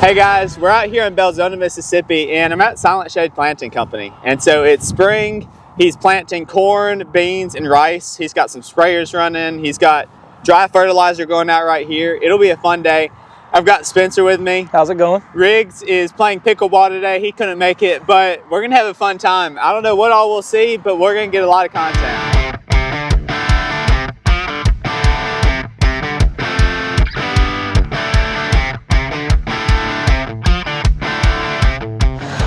Hey guys, we're out here in Belzona, Mississippi, and I'm at Silent Shade Planting Company. And so it's spring. He's planting corn, beans, and rice. He's got some sprayers running. He's got dry fertilizer going out right here. It'll be a fun day. I've got Spencer with me. How's it going? Riggs is playing pickleball today. He couldn't make it, but we're gonna have a fun time. I don't know what all we'll see, but we're gonna get a lot of content.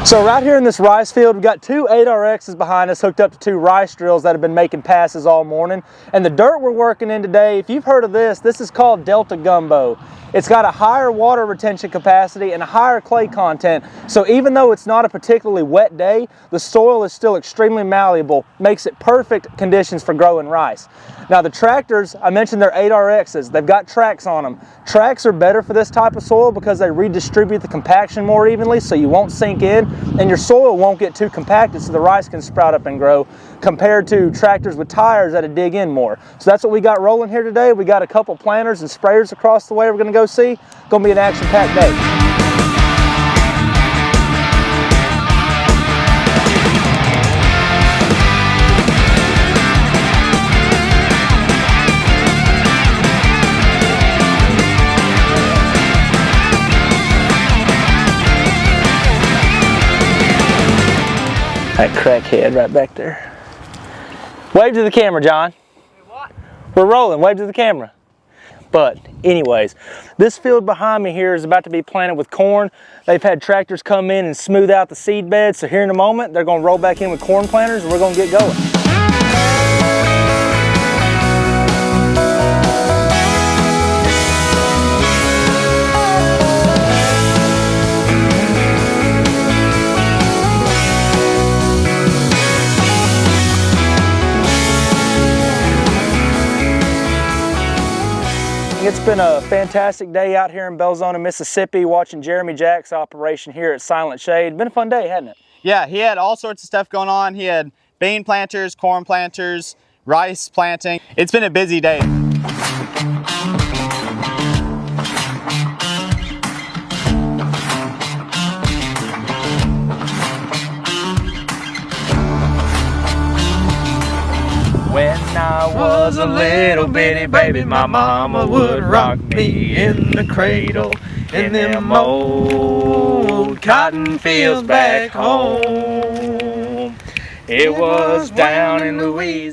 So right here in this rice field, we've got two 8RXs behind us hooked up to two rice drills that have been making passes all morning. And the dirt we're working in today, if you've heard of this is called Delta Gumbo. It's got a higher water retention capacity and a higher clay content. So even though it's not a particularly wet day, the soil is still extremely malleable, makes it perfect conditions for growing rice. Now the tractors, I mentioned they're 8RXs. They've got tracks on them. Tracks are better for this type of soil because they redistribute the compaction more evenly so you won't sink in and your soil won't get too compacted so the rice can sprout up and grow, compared to tractors with tires that dig in more. So that's what we got rolling here today. We got a couple planters and sprayers across the way we're gonna go see. Gonna be an action-packed day. That crackhead right back there. Wave to the camera, John. What? We're rolling. Wave to the camera. But anyways, this field behind me here is about to be planted with corn. They've had tractors come in and smooth out the seed bed. So here in a moment, they're going to roll back in with corn planters and we're going to get going. It's been a fantastic day out here in Belzona, Mississippi, watching Jeremy Jack's operation here at Silent Shade. Been a fun day, hasn't it? Yeah, he had all sorts of stuff going on. He had bean planters, corn planters, rice planting. It's been a busy day. When I was a little bitty baby, my mama would rock me in the cradle in them old cotton fields back home. It was down in Louisiana.